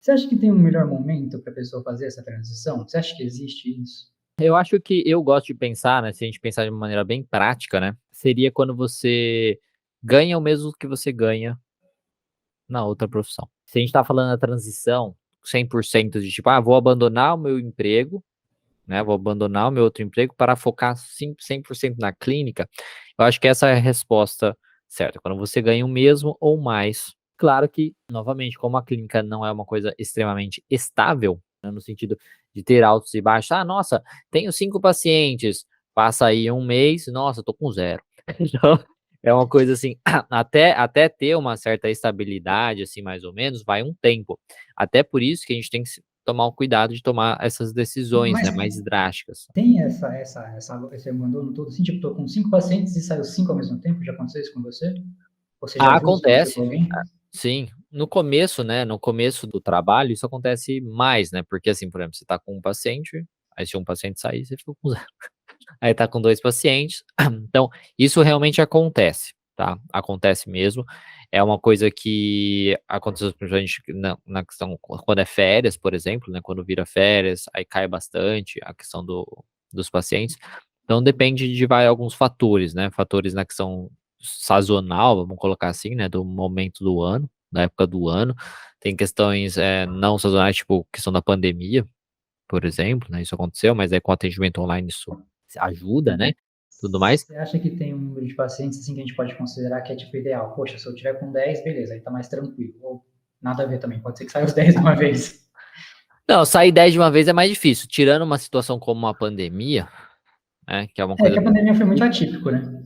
Você acha que tem um melhor momento para a pessoa fazer essa transição? Você acha que existe isso? Eu acho que eu gosto de pensar, né, se a gente pensar de uma maneira bem prática, né, seria quando você ganha o mesmo que você ganha na outra profissão. Se a gente tá falando da transição 100% de tipo: "Ah, vou abandonar o meu emprego, né, vou abandonar o meu outro emprego para focar 100% na clínica", eu acho que essa é a resposta certa, quando você ganha o mesmo ou mais. Claro que, novamente, como a clínica não é uma coisa extremamente estável, né, no sentido de ter altos e baixos, "Ah, nossa, tenho 5 pacientes", passa aí um mês, "Nossa, tô com zero". Então, é uma coisa assim, até ter uma certa estabilidade, assim, mais ou menos, vai um tempo. Até por isso que a gente tem que tomar o cuidado de tomar essas decisões, Mas né, mais drásticas. tem esse abandono todo, assim, tipo, estou com 5 pacientes e saiu 5 ao mesmo tempo, já aconteceu isso com você? Ou você já Ah, viu isso acontecer com acontece. alguém? Sim, no começo, né, no começo do trabalho isso acontece mais, né, porque assim, por exemplo, você tá com um paciente, aí se um paciente sair, você fica com 0. Aí tá com 2 pacientes, então isso realmente acontece, tá, acontece mesmo. É uma coisa que aconteceu principalmente na questão quando é férias, por exemplo, né, quando vira férias, aí cai bastante a questão dos pacientes. Então depende de alguns fatores, né, fatores na questão sazonal, vamos colocar assim, né, do momento do ano, da época do ano. Tem questões, não sazonais, tipo questão da pandemia, por exemplo, né, isso aconteceu, mas aí com atendimento online isso ajuda, né, tudo mais. Você acha que tem um número de pacientes, assim, que a gente pode considerar que é, tipo, ideal? Poxa, se eu tiver com 10, beleza, aí tá mais tranquilo. Ou nada a ver também, pode ser que saia os 10 de uma vez. Não, sair 10 de uma vez é mais difícil, tirando uma situação como uma pandemia, né, que é uma É coisa que a bem pandemia foi muito específica. atípico, né?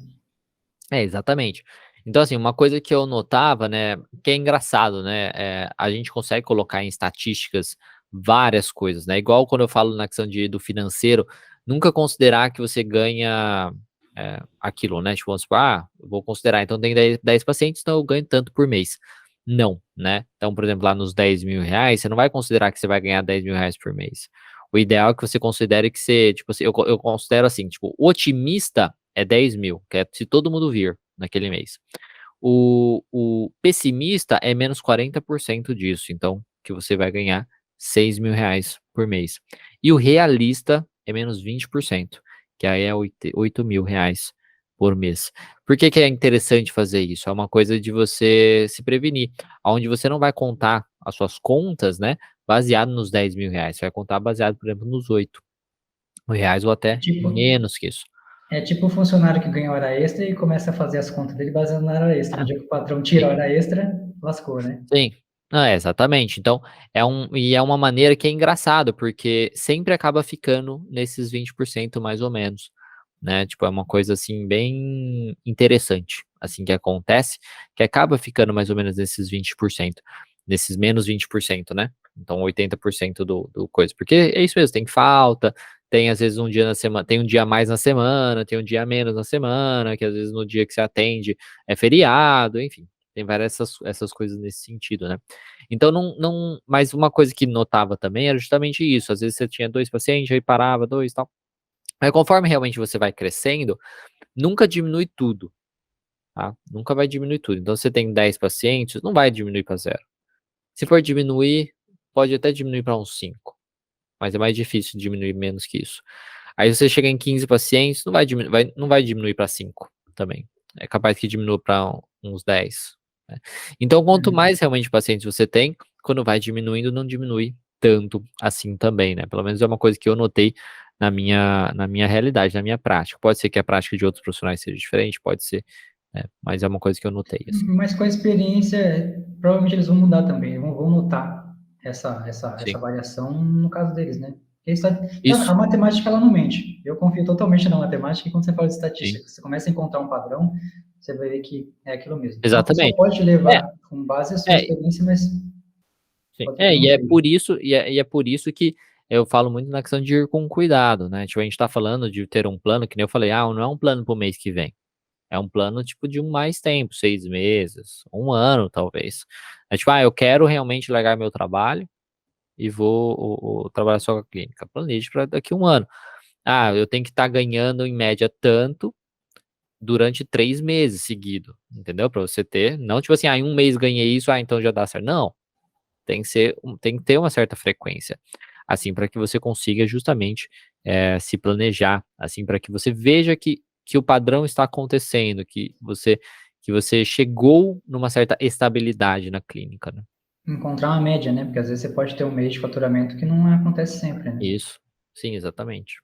Exatamente. Então, assim, uma coisa que eu notava, né, que é engraçado, né, a gente consegue colocar em estatísticas várias coisas, né, igual quando eu falo na questão do financeiro, nunca considerar que você ganha, aquilo, né, tipo, vamos supor, eu vou considerar, então tem 10 pacientes, então eu ganho tanto por mês. Não, né. Então, por exemplo, lá nos R$ 10.000, você não vai considerar que você vai ganhar R$ 10.000 por mês. O ideal é que você considere que você, tipo assim, eu considero assim, tipo, o otimista é 10.000, que é se todo mundo vir naquele mês. O pessimista é menos 40% disso, então que você vai ganhar R$ 6.000 por mês. E o realista é menos 20%, que aí é R$ 8.000 por mês. Por que que é interessante fazer isso? É uma coisa de você se prevenir, aonde você não vai contar as suas contas, né, baseado nos R$ 10.000, você vai contar baseado, por exemplo, nos R$ 8.000 ou É até tipo, menos que isso. é tipo o funcionário que ganha hora extra e começa a fazer as contas dele baseado na hora extra. No dia que o patrão tira a Sim. hora extra, lascou, né? Sim. Exatamente. Então, é uma maneira que é engraçado, porque sempre acaba ficando nesses 20% mais ou menos, né, tipo, é uma coisa, assim, bem interessante, assim, que acontece, que acaba ficando mais ou menos nesses 20%, nesses menos 20%, né, então 80% do coisa, porque é isso mesmo, tem falta, tem às vezes um dia na semana, tem um dia a mais na semana, tem um dia a menos na semana, que às vezes no dia que você atende é feriado, enfim. Tem várias essas coisas nesse sentido, né. Então mas uma coisa que notava também era justamente isso, às vezes você tinha 2 pacientes, aí parava, 2 e tal. Aí conforme realmente você vai crescendo, nunca diminui tudo, tá, nunca vai diminuir tudo. Então você tem 10 pacientes, não vai diminuir para zero. Se for diminuir, pode até diminuir para uns 5, mas é mais difícil diminuir menos que isso. Aí você chega em 15 pacientes, não vai diminuir para 5 também. É capaz que diminua para uns 10, né. Então quanto Uhum. mais realmente pacientes você tem, quando vai diminuindo, não diminui tanto assim também, né. Pelo menos é uma coisa que eu notei na minha realidade, na minha prática. Pode ser que a prática de outros profissionais seja diferente, pode ser, mas é uma coisa que eu notei, assim. Mas com a experiência, provavelmente eles vão mudar também, vão notar essa Sim. variação no caso deles, né? A Isso, matemática ela não mente. Eu confio totalmente na matemática e quando você fala de sim. estatística, você começa a encontrar um padrão, você vai ver que é aquilo mesmo. Então a pessoa Exatamente. pode É, levar com base a sua é. experiência, mas Sim. pode ser que não E é seja. por isso que eu falo muito na questão de ir com cuidado, né, tipo, a gente tá falando de ter um plano, que nem eu falei: não é um plano para o mês que vem, é um plano, tipo, de mais tempo, 6 meses, um ano, talvez. É tipo: eu quero realmente largar meu trabalho e vou trabalhar só com a clínica", planeje para daqui a 1 ano. Eu tenho que estar ganhando em média tanto durante 3 meses seguido, entendeu, pra você ter não tipo assim: em um mês ganhei isso, então já dá certo", não. tem que ter uma certa frequência, assim, para que você consiga justamente, se planejar, assim, para que você veja que o padrão está acontecendo, que você chegou numa certa estabilidade na clínica, né. Encontrar uma média, né, porque às vezes você pode ter um mês de faturamento que não acontece sempre, né. Isso. Sim, exatamente.